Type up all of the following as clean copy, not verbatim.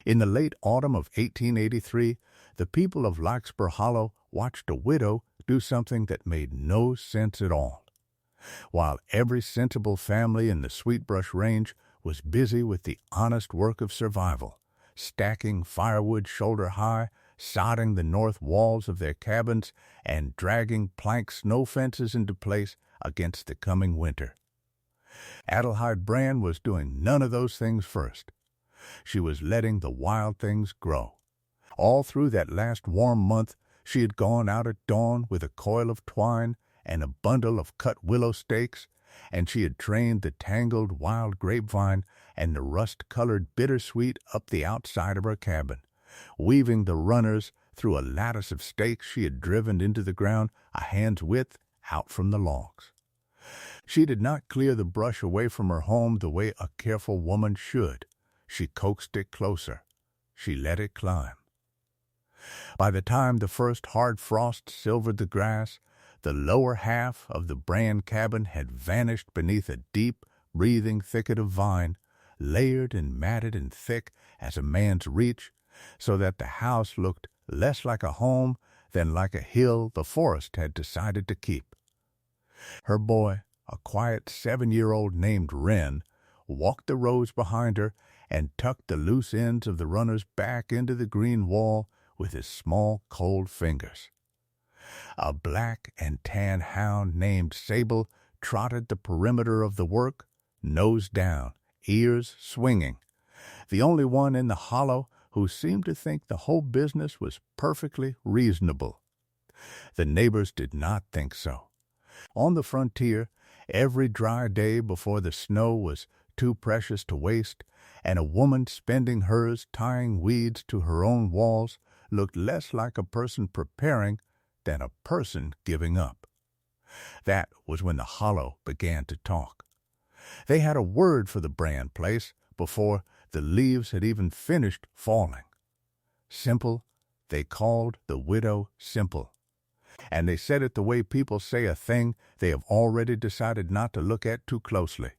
In the late autumn of 1883, the people of Larkspur Hollow watched a widow do something that made no sense at all. While every sensible family in the Sweetbrush Range was busy with the honest work of survival, stacking firewood shoulder high, sodding the north walls of their cabins, and dragging plank snow fences into place against the coming winter. Adelheid Brand was doing none of those things first. She was letting the wild things grow. All through that last warm month, she had gone out at dawn with a coil of twine and a bundle of cut willow stakes, and she had trained the tangled wild grapevine and the rust-colored bittersweet up the outside of her cabin, weaving the runners through a lattice of stakes she had driven into the ground a hand's width out from the logs. She did not clear the brush away from her home the way a careful woman should. She coaxed it closer. She let it climb. By the time the first hard frost silvered the grass, the lower half of the Brand cabin had vanished beneath a deep, breathing thicket of vine, layered and matted and thick as a man's reach, so that the house looked less like a home than like a hill the forest had decided to keep. Her boy, a quiet 7-year-old named Wren, walked the rows behind her and tucked the loose ends of the runners back into the green wall with his small, cold fingers. A black and tan hound named Sable trotted the perimeter of the work, nose down, ears swinging, the only one in the hollow who seemed to think the whole business was perfectly reasonable. The neighbors did not think so. On the frontier, every dry day before the snow was too precious to waste, and a woman spending hers tying weeds to her own walls looked less like a person preparing than a person giving up. That was when the hollow began to talk. They had a word for the Brand place before the leaves had even finished falling. Simple, they called the widow Simple. And they said it the way people say a thing they have already decided not to look at too closely.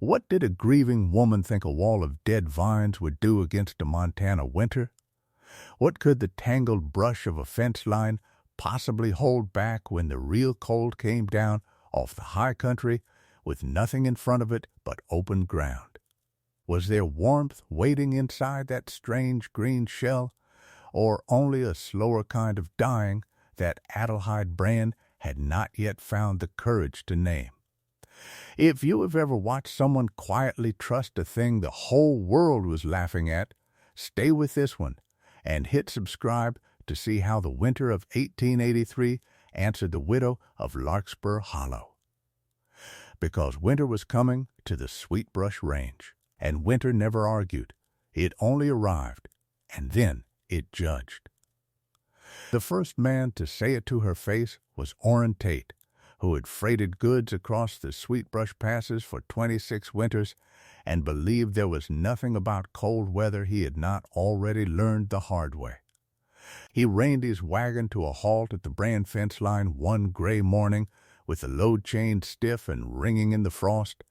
What did a grieving woman think a wall of dead vines would do against a Montana winter? What could the tangled brush of a fence line possibly hold back when the real cold came down off the high country with nothing in front of it but open ground? Was there warmth waiting inside that strange green shell, or only a slower kind of dying that Adelheid Brand had not yet found the courage to name? If you have ever watched someone quietly trust a thing the whole world was laughing at, stay with this one and hit subscribe to see how the winter of 1883 answered the widow of Larkspur Hollow. Because winter was coming to the Sweetbrush Range, and winter never argued. It only arrived, and then it judged. The first man to say it to her face was Orrin Tate, who had freighted goods across the Sweetbrush passes for 26 winters and believed there was nothing about cold weather he had not already learned the hard way. He reined his wagon to a halt at the Brand fence line one gray morning with the load chain stiff and ringing in the frost,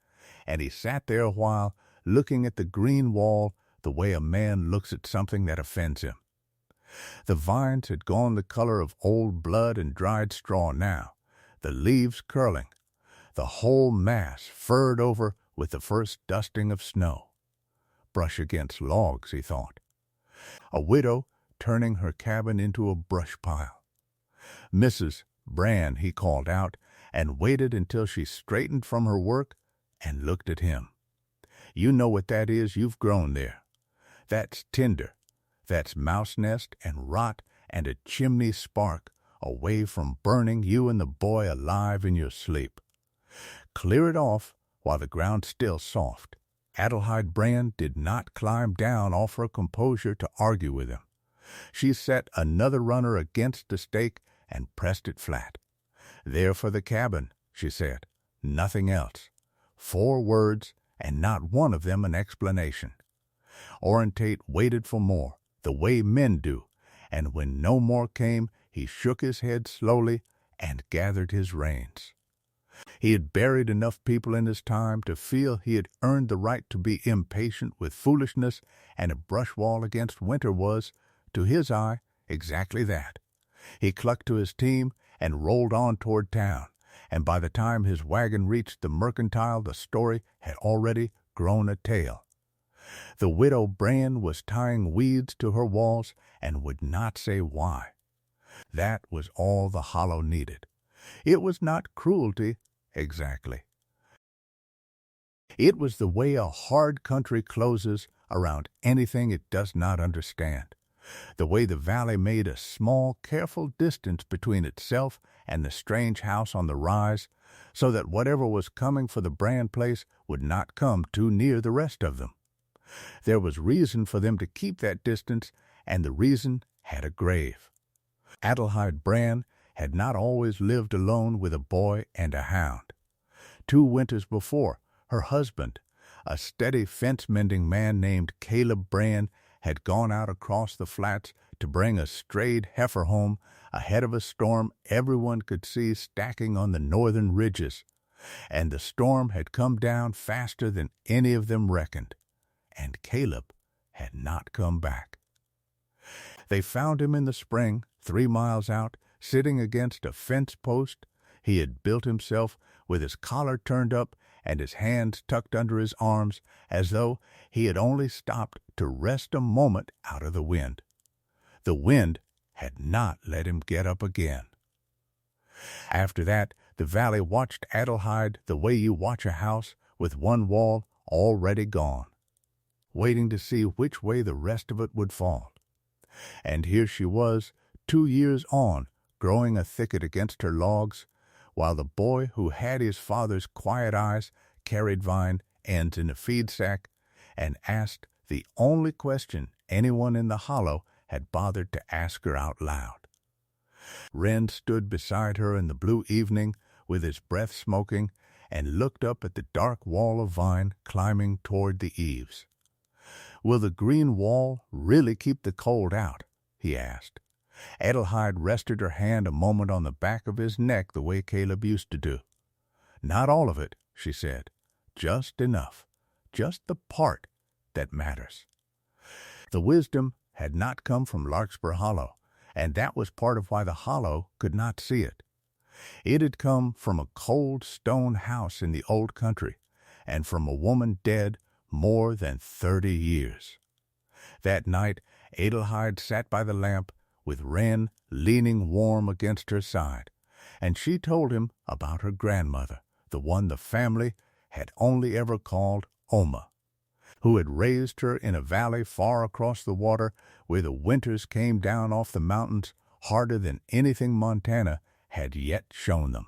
and he sat there a while looking at the green wall the way a man looks at something that offends him. The vines had gone the color of old blood and dried straw now, the leaves curling, the whole mass furred over with the first dusting of snow. Brush against logs, he thought. A widow turning her cabin into a brush pile. Mrs. Brand, he called out, and waited until she straightened from her work and looked at him. You know what that is, you've grown there. That's tinder. That's mouse nest and rot and a chimney spark away from burning you and the boy alive in your sleep. Clear it off while the ground's still soft. Adelheid Brand did not climb down off her composure to argue with him. She set another runner against the stake and pressed it flat. There for the cabin, she said. Nothing else. 4 words, and not one of them an explanation. Orrin Tate waited for more, the way men do, and when no more came, he shook his head slowly and gathered his reins. He had buried enough people in his time to feel he had earned the right to be impatient with foolishness, and a brush wall against winter was, to his eye, exactly that. He clucked to his team and rolled on toward town, and by the time his wagon reached the mercantile, the story had already grown a tale. The widow Brand was tying weeds to her walls and would not say why. That was all the Hollow needed. It was not cruelty, exactly. It was the way a hard country closes around anything it does not understand. The way the valley made a small, careful distance between itself and the strange house on the rise, so that whatever was coming for the Brand place would not come too near the rest of them. There was reason for them to keep that distance, and the reason had a grave. Adelheid Brand had not always lived alone with a boy and a hound. 2 winters before, her husband, a steady fence-mending man named Caleb Brand, had gone out across the flats to bring a strayed heifer home ahead of a storm everyone could see stacking on the northern ridges, and the storm had come down faster than any of them reckoned, and Caleb had not come back. They found him in the spring, 3 miles out, sitting against a fence post he had built himself, with his collar turned up and his hands tucked under his arms, as though he had only stopped to rest a moment out of the wind. The wind had not let him get up again. After that, the valley watched Adelheid the way you watch a house with one wall already gone, waiting to see which way the rest of it would fall. And here she was, 2 years on, growing a thicket against her logs, while the boy who had his father's quiet eyes carried vine ends in a feed sack and asked the only question anyone in the Hollow had bothered to ask her out loud. Wren stood beside her in the blue evening with his breath smoking and looked up at the dark wall of vine climbing toward the eaves. "Will the green wall really keep the cold out?" he asked. Adelheid rested her hand a moment on the back of his neck the way Caleb used to do. "Not all of it," she said. "Just enough. Just the part that matters." The wisdom had not come from Larkspur Hollow, and that was part of why the Hollow could not see it. It had come from a cold stone house in the old country, and from a woman dead more than 30 years. That night Adelheid sat by the lamp, with Wren leaning warm against her side, and she told him about her grandmother, the one the family had only ever called Oma, who had raised her in a valley far across the water where the winters came down off the mountains harder than anything Montana had yet shown them.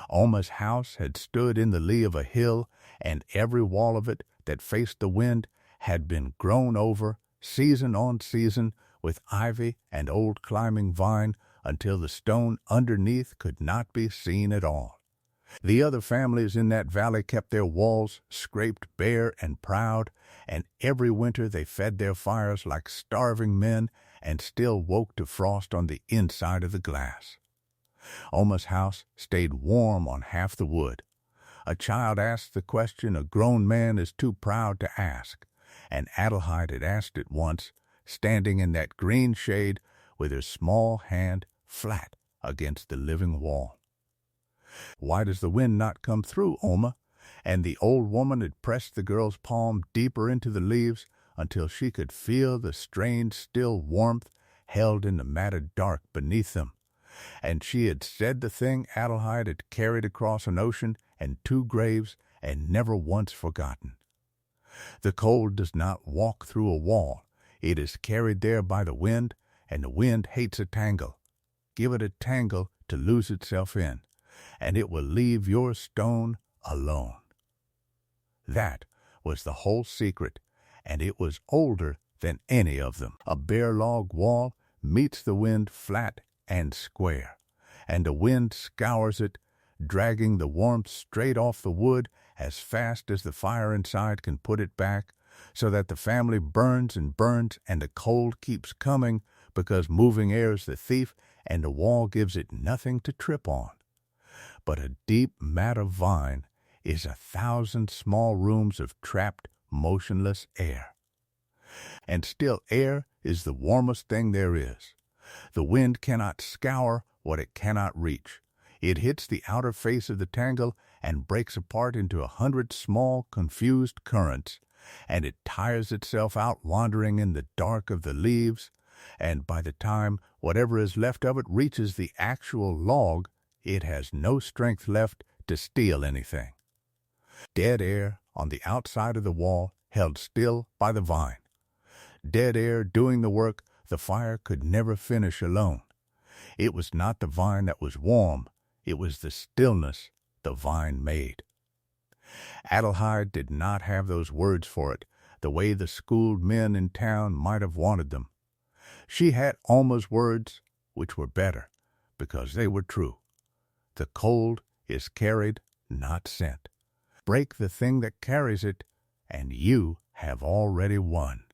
Oma's house had stood in the lee of a hill, and every wall of it that faced the wind had been grown over, season on season, with ivy and old climbing vine until the stone underneath could not be seen at all. The other families in that valley kept their walls scraped bare and proud, and every winter they fed their fires like starving men and still woke to frost on the inside of the glass. Oma's house stayed warm on half the wood. A child asked the question a grown man is too proud to ask, and Adelheid had asked it once, standing in that green shade with her small hand flat against the living wall. "Why does the wind not come through, Oma?" And the old woman had pressed the girl's palm deeper into the leaves until she could feel the strange still warmth held in the matted dark beneath them. And she had said the thing Adelheid had carried across an ocean and 2 graves and never once forgotten. The cold does not walk through a wall. It is carried there by the wind, and the wind hates a tangle. Give it a tangle to lose itself in, and it will leave your stone alone. That was the whole secret, and it was older than any of them. A bare log wall meets the wind flat and square, and the wind scours it, dragging the warmth straight off the wood as fast as the fire inside can put it back, so that the family burns and burns, and the cold keeps coming because moving air is the thief, and the wall gives it nothing to trip on. but a deep mat of vine is 1,000 small rooms of trapped, motionless air. And still air is the warmest thing there is. The wind cannot scour what it cannot reach. It hits the outer face of the tangle and breaks apart into 100 small, confused currents, and it tires itself out wandering in the dark of the leaves, and by the time whatever is left of it reaches the actual log, it has no strength left to steal anything. Dead air on the outside of the wall held still by the vine. Dead air doing the work the fire could never finish alone. It was not the vine that was warm, it was the stillness the vine made. Adelheid did not have those words for it, the way the schooled men in town might have wanted them. She had Alma's words, which were better, because they were true. The cold is carried, not sent. Break the thing that carries it, and you have already won.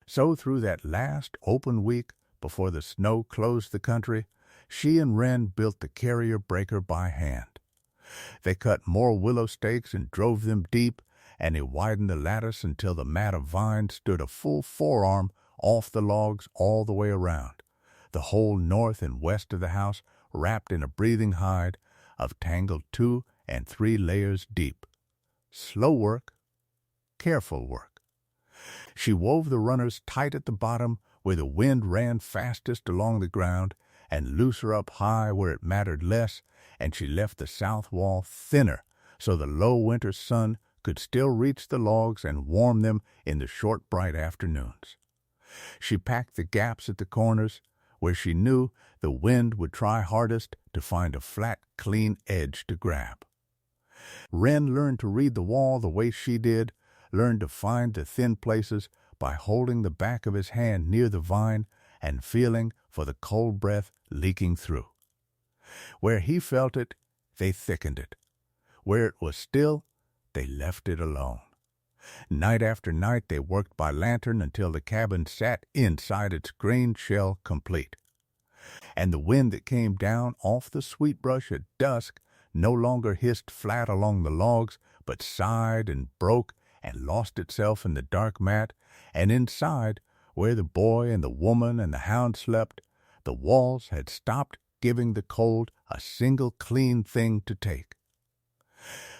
So through that last open week before the snow closed the country, she and Wren built the carrier breaker by hand. They cut more willow stakes and drove them deep, and he widened the lattice until the mat of vine stood a full forearm off the logs all the way around, the whole north and west of the house wrapped in a breathing hide of tangled 2 and 3 layers deep. Slow work, careful work. She wove the runners tight at the bottom where the wind ran fastest along the ground, and looser up high where it mattered less, and she left the south wall thinner so the low winter sun could still reach the logs and warm them in the short bright afternoons. She packed the gaps at the corners where she knew the wind would try hardest to find a flat, clean edge to grab. Wren learned to read the wall the way she did, learned to find the thin places by holding the back of his hand near the vine and feeling for the cold breath leaking through. Where he felt it, they thickened it. Where it was still, they left it alone. Night after night they worked by lantern until the cabin sat inside its grain shell complete. And the wind that came down off the sweet brush at dusk no longer hissed flat along the logs, but sighed and broke and lost itself in the dark mat, and inside, where the boy and the woman and the hound slept, the walls had stopped giving the cold a single clean thing to take.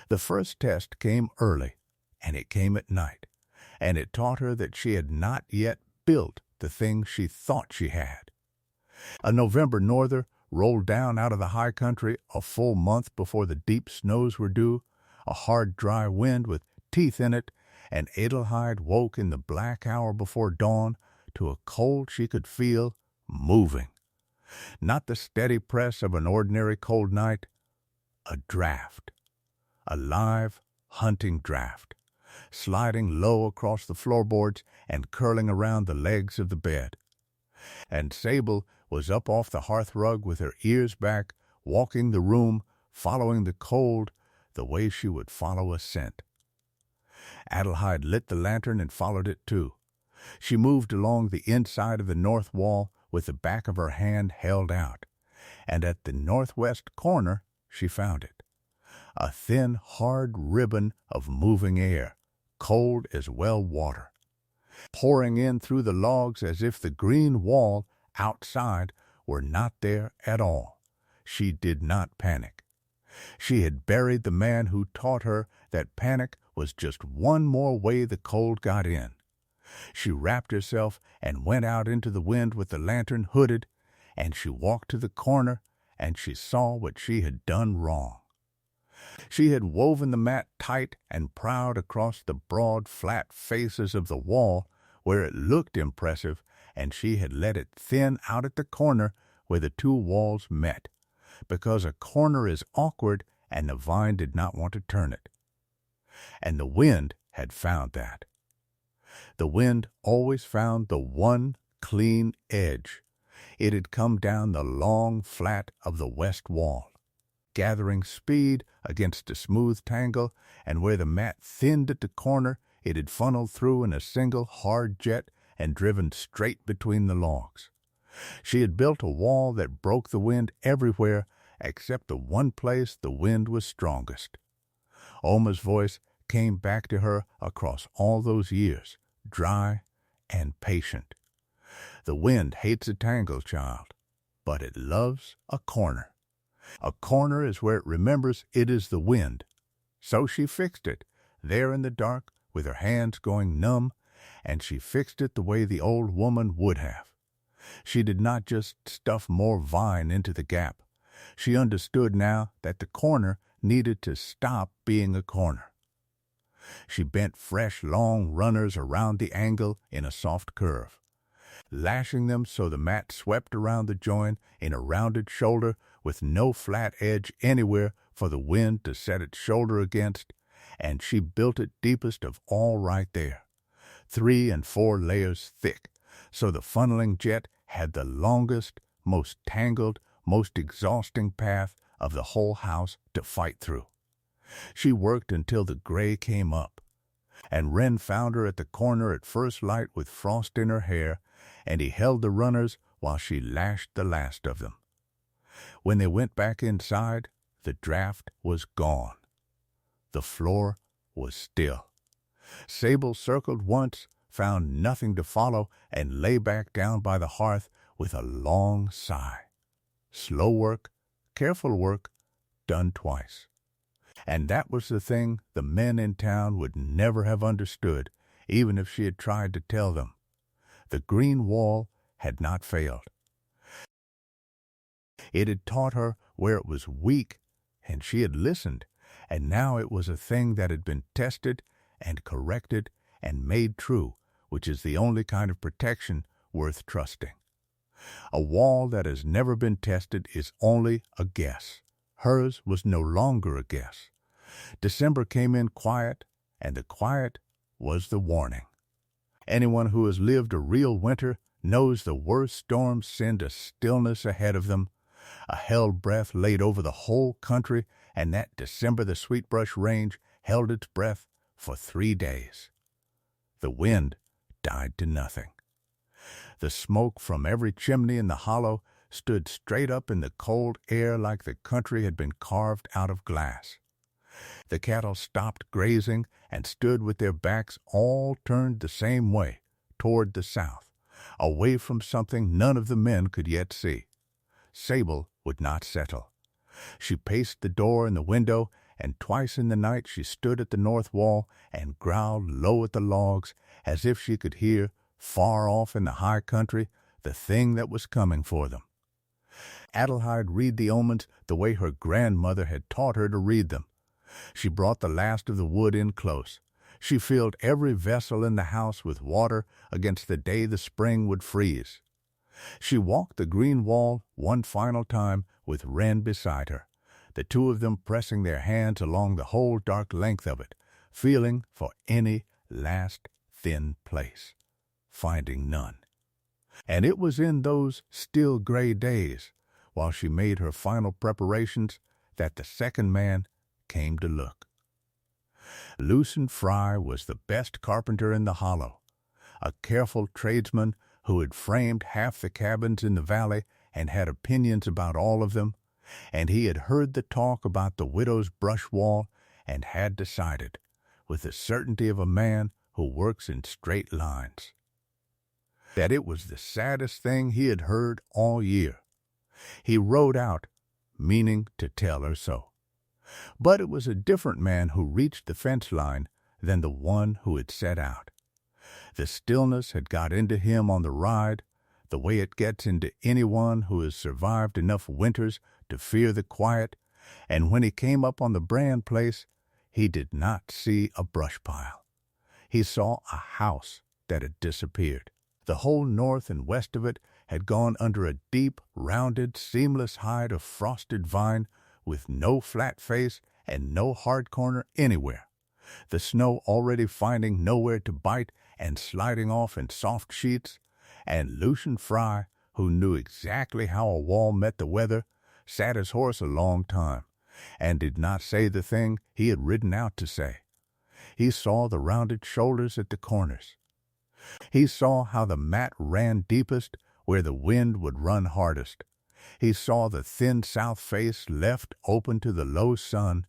The first test came early, and it came at night, and it taught her that she had not yet built the thing she thought she had. A November norther rolled down out of the high country a full month before the deep snows were due, a hard, dry wind with teeth in it, and Adelheid woke in the black hour before dawn to a cold she could feel moving. Not the steady press of an ordinary cold night, a draft, a live, hunting draft, sliding low across the floorboards and curling around the legs of the bed. And Sable was up off the hearth rug with her ears back, walking the room, following the cold the way she would follow a scent. Adelheid lit the lantern and followed it too. She moved along the inside of the north wall with the back of her hand held out, and at the northwest corner she found it. A thin, hard ribbon of moving air, cold as well water, pouring in through the logs as if the green wall outside were not there at all. She did not panic. She had buried the man who taught her that panic was just one more way the cold got in. She wrapped herself and went out into the wind with the lantern hooded, and she walked to the corner, and she saw what she had done wrong. She had woven the mat tight and proud across the broad, flat faces of the wall where it looked impressive, and she had let it thin out at the corner where the two walls met, because a corner is awkward and the vine did not want to turn it. And the wind had found that. The wind always found the one clean edge. It had come down the long flat of the west wall, gathering speed against a smooth tangle, and where the mat thinned at the corner, it had funneled through in a single hard jet and driven straight between the logs. She had built a wall that broke the wind everywhere except the one place the wind was strongest. Oma's voice came back to her across all those years, dry and patient. The wind hates a tangle, child, but it loves a corner. A corner is where it remembers it is the wind. So she fixed it, there in the dark, with her hands going numb, and she fixed it the way the old woman would have. She did not just stuff more vine into the gap. She understood now that the corner needed to stop being a corner. She bent fresh, long runners around the angle in a soft curve, lashing them so the mat swept around the joint in a rounded shoulder with no flat edge anywhere for the wind to set its shoulder against, and she built it deepest of all right there, 3 and 4 layers thick, so the funneling jet had the longest, most tangled, most exhausting path of the whole house to fight through. She worked until the gray came up, and Wren found her at the corner at first light with frost in her hair, and he held the runners while she lashed the last of them. When they went back inside, the draft was gone. The floor was still. Sable circled once, found nothing to follow, and lay back down by the hearth with a long sigh. Slow work, careful work, done twice. And that was the thing the men in town would never have understood, even if she had tried to tell them. The green wall had not failed. It had taught her where it was weak, and she had listened, and now it was a thing that had been tested and corrected and made true, which is the only kind of protection worth trusting. A wall that has never been tested is only a guess. Hers was no longer a guess. December came in quiet, and the quiet was the warning. Anyone who has lived a real winter knows the worst storms send a stillness ahead of them. A held breath laid over the whole country, and that December the Sweetbrush Range held its breath for 3 days. The wind died to nothing. The smoke from every chimney in the hollow stood straight up in the cold air like the country had been carved out of glass. The cattle stopped grazing and stood with their backs all turned the same way, toward the south, away from something none of the men could yet see. Sable would not settle. She paced the door and the window, and twice in the night she stood at the north wall and growled low at the logs, as if she could hear, far off in the high country, the thing that was coming for them. Adelheid read the omens the way her grandmother had taught her to read them. She brought the last of the wood in close. She filled every vessel in the house with water against the day the spring would freeze. She walked the green wall one final time with Wren beside her, the two of them pressing their hands along the whole dark length of it, feeling for any last thin place, finding none. And it was in those still gray days, while she made her final preparations, that the second man came to look. Lucian Fry was the best carpenter in the hollow, a careful tradesman who had framed half the cabins in the valley and had opinions about all of them, and he had heard the talk about the widow's brush wall and had decided, with the certainty of a man who works in straight lines, that it was the saddest thing he had heard all year. He rode out, meaning to tell her so. But it was a different man who reached the fence line than the one who had set out. The stillness had got into him on the ride, the way it gets into anyone who has survived enough winters to fear the quiet, and when he came up on the Brand place, he did not see a brush pile. He saw a house that had disappeared. The whole north and west of it had gone under a deep, rounded, seamless hide of frosted vine with no flat face and no hard corner anywhere, the snow already finding nowhere to bite and sliding off in soft sheets, and Lucian Fry, who knew exactly how a wall met the weather, sat his horse a long time, and did not say the thing he had ridden out to say. He saw the rounded shoulders at the corners. He saw how the mat ran deepest where the wind would run hardest, He saw the thin south face left open to the low sun,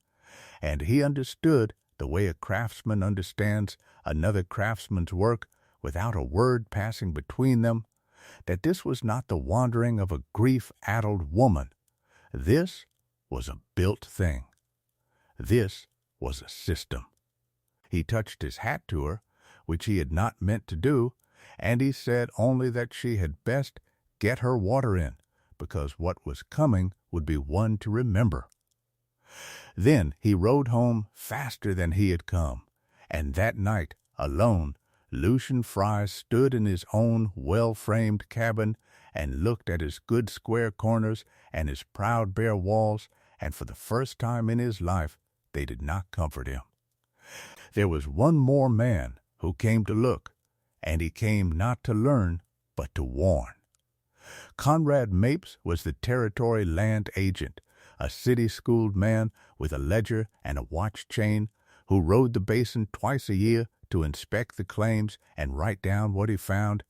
and he understood the way a craftsman understands another craftsman's work without a word passing between them, that this was not the wandering of a grief-addled woman. This was a built thing. This was a system. He touched his hat to her, which he had not meant to do, and he said only that she had best get her water in, because what was coming would be one to remember. Then he rode home faster than he had come, and that night, alone, Lucian Fry stood in his own well-framed cabin and looked at his good square corners and his proud bare walls, and for the first time in his life they did not comfort him. There was one more man who came to look, and he came not to learn, but to warn. Conrad Mapes was the Territory Land Agent, a city-schooled man with a ledger and a watch chain, who rode the basin twice a year to inspect the claims and write down what he found,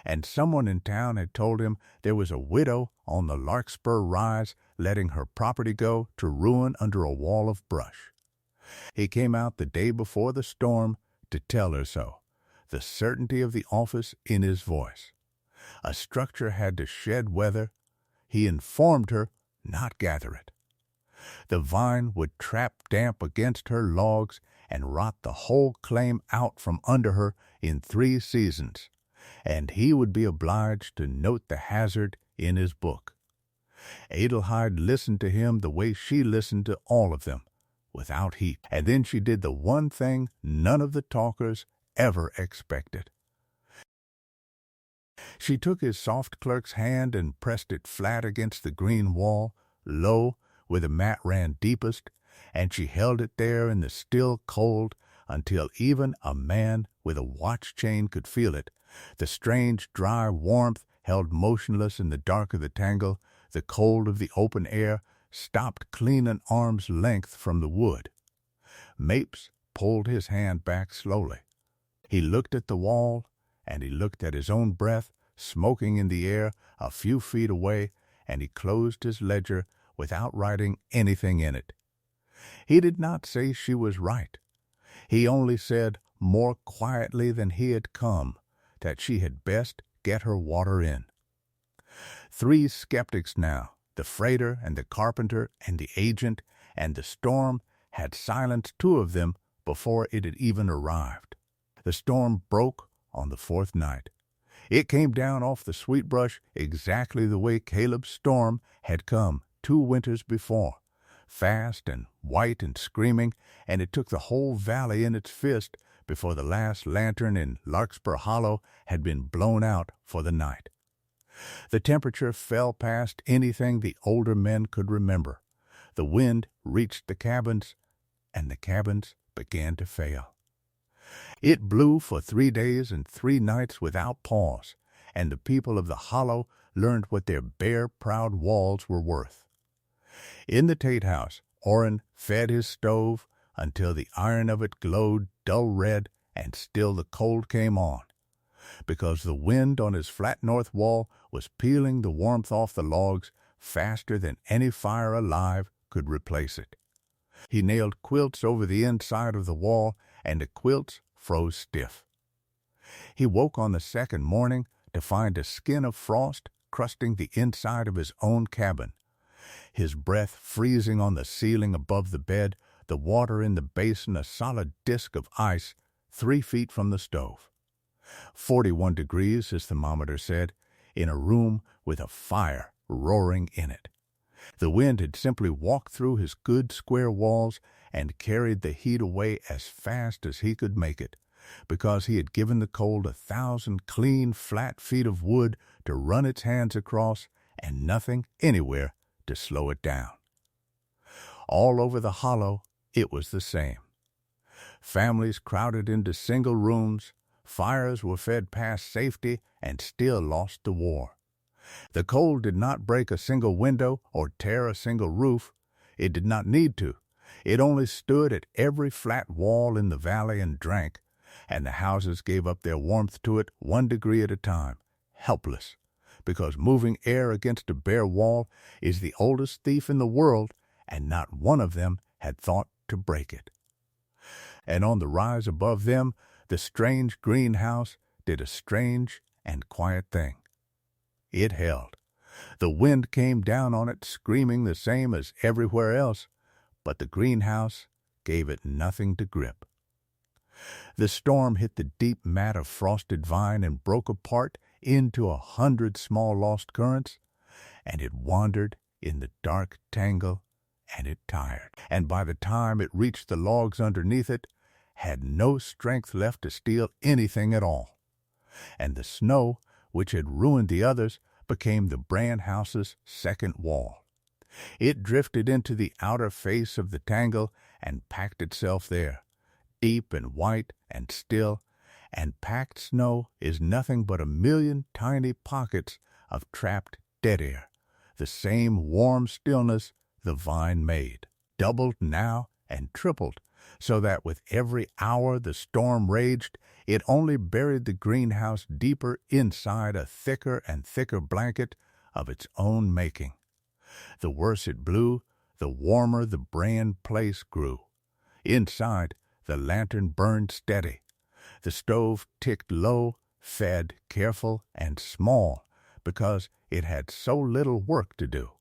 and someone in town had told him there was a widow on the Larkspur Rise letting her property go to ruin under a wall of brush. He came out the day before the storm to tell her so, the certainty of the office in his voice. A structure had to shed weather. He informed her, not gather it. The vine would trap damp against her logs and rot the whole claim out from under her in 3 seasons, and he would be obliged to note the hazard in his book. Adelheid listened to him the way she listened to all of them, without heat, and then she did the one thing none of the talkers ever expected. She took his soft clerk's hand and pressed it flat against the green wall, low, where the mat ran deepest, and she held it there in the still cold until even a man with a watch chain could feel it, the strange dry warmth held motionless in the dark of the tangle, the cold of the open air, stopped clean an arm's length from the wood. Mapes pulled his hand back slowly. He looked at the wall, and he looked at his own breath, smoking in the air a few feet away, and he closed his ledger without writing anything in it. He did not say she was right. He only said, more quietly than he had come, that she had best get her water in. 3 skeptics now, the freighter and the carpenter and the agent and the storm, had silenced 2 of them before it had even arrived. The storm broke on the 4th night. It came down off the Sweetbrush exactly the way Caleb's storm had come 2 winters before, fast and white and screaming, and it took the whole valley in its fist before the last lantern in Larkspur Hollow had been blown out for the night. The temperature fell past anything the older men could remember. The wind reached the cabins, and the cabins began to fail. It blew for 3 days and 3 nights without pause, and the people of the hollow learned what their bare, proud walls were worth. In the Tate house, Orrin fed his stove until the iron of it glowed dull red, and still the cold came on, because the wind on his flat north wall was peeling the warmth off the logs faster than any fire alive could replace it. He nailed quilts over the inside of the wall, and the quilts froze stiff. He woke on the 2nd morning to find a skin of frost crusting the inside of his own cabin, his breath freezing on the ceiling above the bed, the water in the basin a solid disk of ice 3 feet from the stove. 41 degrees, his thermometer said, in a room with a fire roaring in it. The wind had simply walked through his good square walls and carried the heat away as fast as he could make it, because he had given the cold 1,000 clean, flat feet of wood to run its hands across, and nothing anywhere to slow it down. All over the hollow, it was the same. Families crowded into single rooms, fires were fed past safety and still lost the war. The cold did not break a single window or tear a single roof. It did not need to. It only stood at every flat wall in the valley and drank, and the houses gave up their warmth to it 1 degree at a time, helpless, because moving air against a bare wall is the oldest thief in the world, and not one of them had thought to break it. And on the rise above them, the strange greenhouse did a strange and quiet thing. It held. The wind came down on it screaming the same as everywhere else, but the greenhouse gave it nothing to grip. The storm hit the deep mat of frosted vine and broke apart into 100 small lost currents, and it wandered in the dark tangle, and it tired, and by the time it reached the logs underneath it, had no strength left to steal anything at all. And the snow, which had ruined the others, became the bran house's second wall. It drifted into the outer face of the tangle and packed itself there, deep and white and still, and packed snow is nothing but 1,000,000 tiny pockets of trapped dead air, the same warm stillness the vine made, doubled now and tripled, so that with every hour the storm raged, it only buried the greenhouse deeper inside a thicker and thicker blanket of its own making. The worse it blew, the warmer the bran place grew. Inside, the lantern burned steady. The stove ticked low, fed, careful, and small, because it had so little work to do.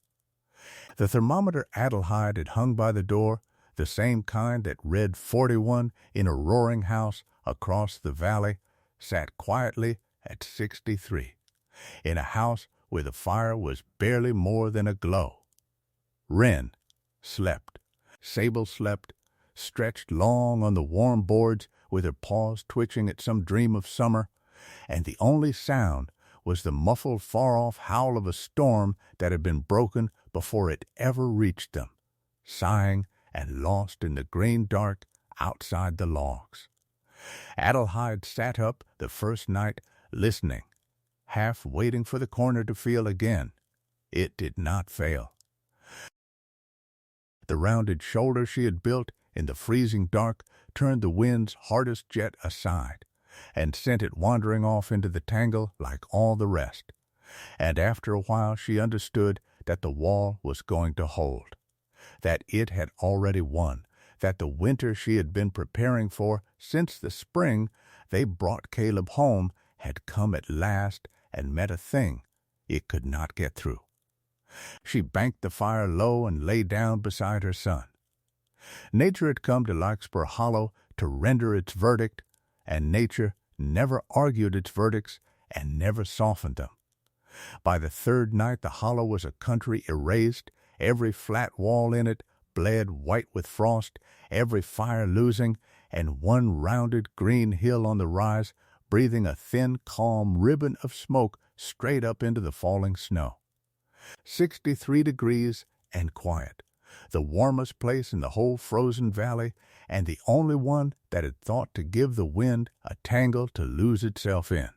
The thermometer Adelheid had hung by the door, the same kind that read 41 in a roaring house across the valley, sat quietly at 63, in a house where the fire was barely more than a glow. Wren slept. Sable slept, stretched long on the warm boards with her paws twitching at some dream of summer, and the only sound was the muffled far-off howl of a storm that had been broken before it ever reached them, sighing and lost in the green dark outside the logs. Adelheid sat up the first night, listening, half waiting for the corner to feel again. It did not fail. The rounded shoulder she had built in the freezing dark turned the wind's hardest jet aside, and sent it wandering off into the tangle like all the rest. And after a while she understood that the wall was going to hold, that it had already won, that the winter she had been preparing for since the spring they brought Caleb home had come at last and met a thing it could not get through. She banked the fire low and lay down beside her son. Nature had come to Larkspur Hollow to render its verdict, and nature never argued its verdicts and never softened them. By the third night the hollow was a country erased, every flat wall in it bled white with frost, every fire losing, and one rounded green hill on the rise breathing a thin, calm ribbon of smoke straight up into the falling snow. 63 degrees and quiet, the warmest place in the whole frozen valley, and the only one that had thought to give the wind a tangle to lose itself in.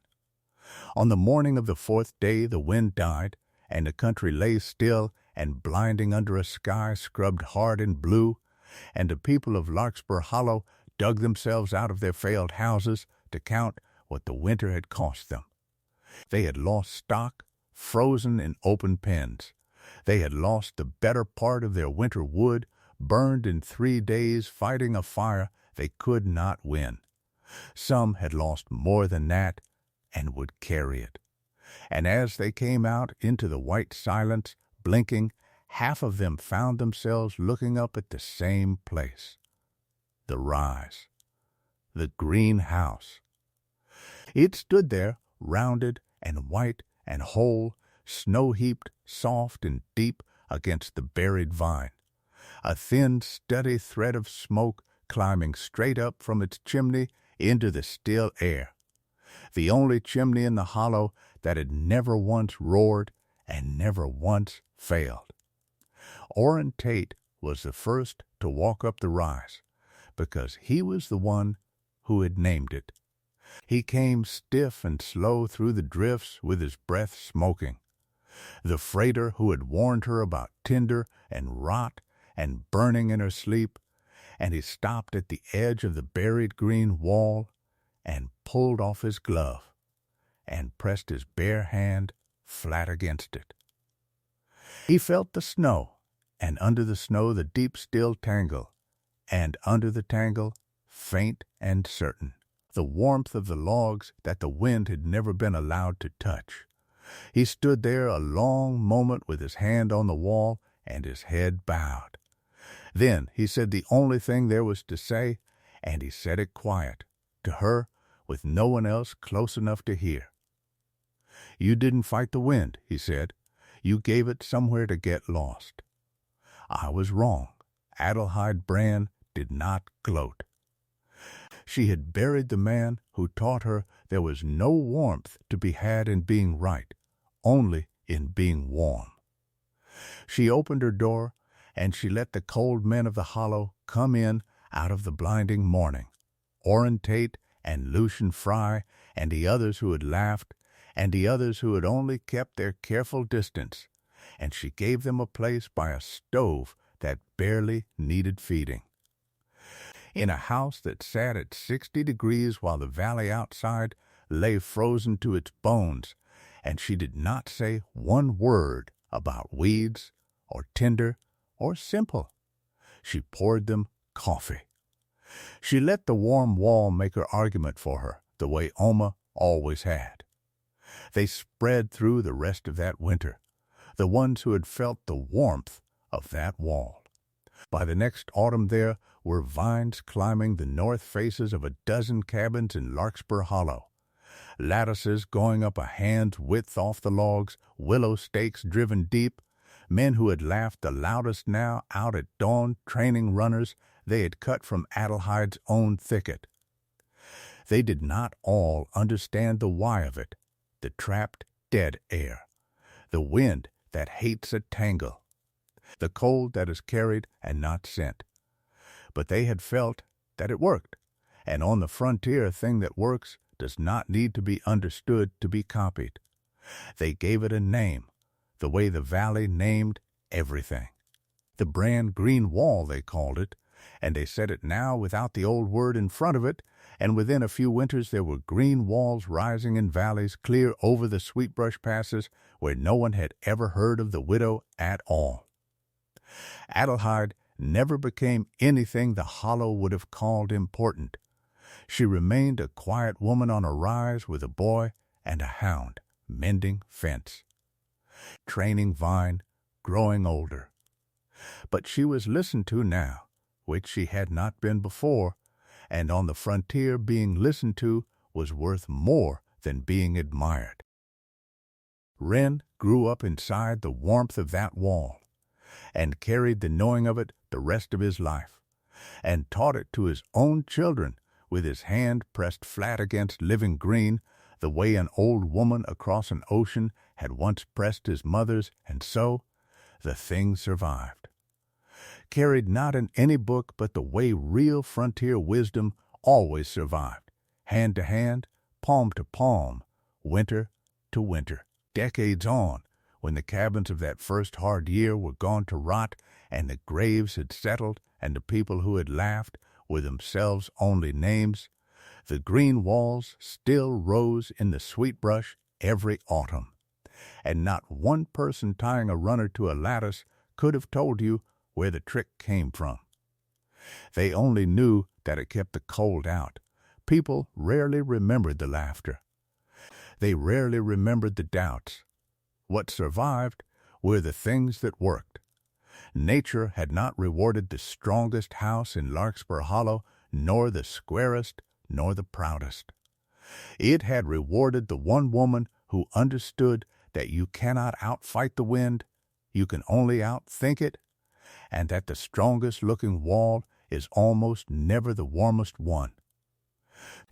On the morning of the fourth day the wind died, and the country lay still and blinding under a sky scrubbed hard and blue, and the people of Larkspur Hollow dug themselves out of their failed houses to count what the winter had cost them. They had lost stock, frozen in open pens. They had lost the better part of their winter wood, burned in 3 days fighting a fire they could not win. Some had lost more than that, and would carry it. And as they came out into the white silence, blinking, half of them found themselves looking up at the same place. The rise. The green house. It stood there, rounded and white and whole, snow-heaped, soft and deep against the buried vine. A thin, steady thread of smoke climbing straight up from its chimney into the still air. The only chimney in the hollow that had never once roared and never once failed. Orrin Tate was the first to walk up the rise, because he was the one who had named it. He came stiff and slow through the drifts with his breath smoking. The freighter who had warned her about tinder and rot and burning in her sleep, and he stopped at the edge of the buried green wall and pulled off his glove and pressed his bare hand flat against it. He felt the snow, and under the snow the deep still tangle, and under the tangle, faint and certain, the warmth of the logs that the wind had never been allowed to touch. He stood there a long moment with his hand on the wall and his head bowed. Then he said the only thing there was to say, and he said it quiet, to her, with no one else close enough to hear. "You didn't fight the wind," he said. "You gave it somewhere to get lost." I was wrong. Adelheid Brand did not gloat. She had buried the man who taught her there was no warmth to be had in being right, only in being warm. She opened her door, and she let the cold men of the hollow come in out of the blinding morning, Orrin Tate and Lucian Fry and the others who had laughed, and the others who had only kept their careful distance, and she gave them a place by a stove that barely needed feeding. In a house that sat at 60 degrees while the valley outside lay frozen to its bones, and she did not say one word about weeds or tinder or simple. She poured them coffee. She let the warm wall make her argument for her, the way Oma always had. They spread through the rest of that winter, the ones who had felt the warmth of that wall. By the next autumn there were vines climbing the north faces of a dozen cabins in Larkspur Hollow, lattices going up a hand's width off the logs, willow stakes driven deep, men who had laughed the loudest now out at dawn training runners they had cut from Adelheid's own thicket. They did not all understand the why of it, the trapped dead air, the wind that hates a tangle, the cold that is carried and not sent. But they had felt that it worked, and on the frontier a thing that works does not need to be understood to be copied. They gave it a name, the way the valley named everything. The Brand Green Wall, they called it, and they said it now without the old word in front of it, and within a few winters there were green walls rising in valleys clear over the sweetbrush passes where no one had ever heard of the widow at all. Adelheid never became anything the Hollow would have called important. She remained a quiet woman on a rise with a boy and a hound, mending fence, training vine, growing older. But she was listened to now, which she had not been before, and on the frontier being listened to was worth more than being admired. Wren grew up inside the warmth of that wall, and carried the knowing of it the rest of his life, and taught it to his own children with his hand pressed flat against living green, the way an old woman across an ocean had once pressed his mother's, and so the thing survived. Carried not in any book but the way real frontier wisdom always survived, hand to hand, palm to palm, winter to winter, decades on, when the cabins of that first hard year were gone to rot, and the graves had settled, and the people who had laughed were themselves only names, the green walls still rose in the sweet brush every autumn, and not one person tying a runner to a lattice could have told you where the trick came from. They only knew that it kept the cold out. People rarely remembered the laughter. They rarely remembered the doubts. What survived were the things that worked. Nature had not rewarded the strongest house in Larkspur Hollow, nor the squarest, nor the proudest. It had rewarded the one woman who understood that you cannot outfight the wind, you can only outthink it, and that the strongest-looking wall is almost never the warmest one.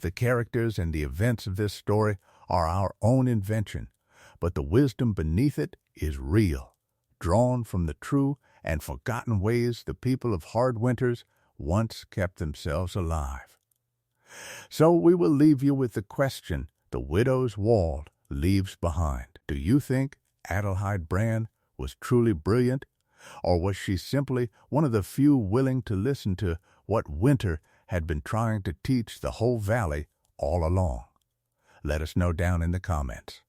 The characters and the events of this story are our own invention, but the wisdom beneath it is real, drawn from the true and forgotten ways the people of hard winters once kept themselves alive. So we will leave you with the question the widow's wall leaves behind. Do you think Adelheid Brand was truly brilliant, or was she simply one of the few willing to listen to what winter had been trying to teach the whole valley all along? Let us know down in the comments.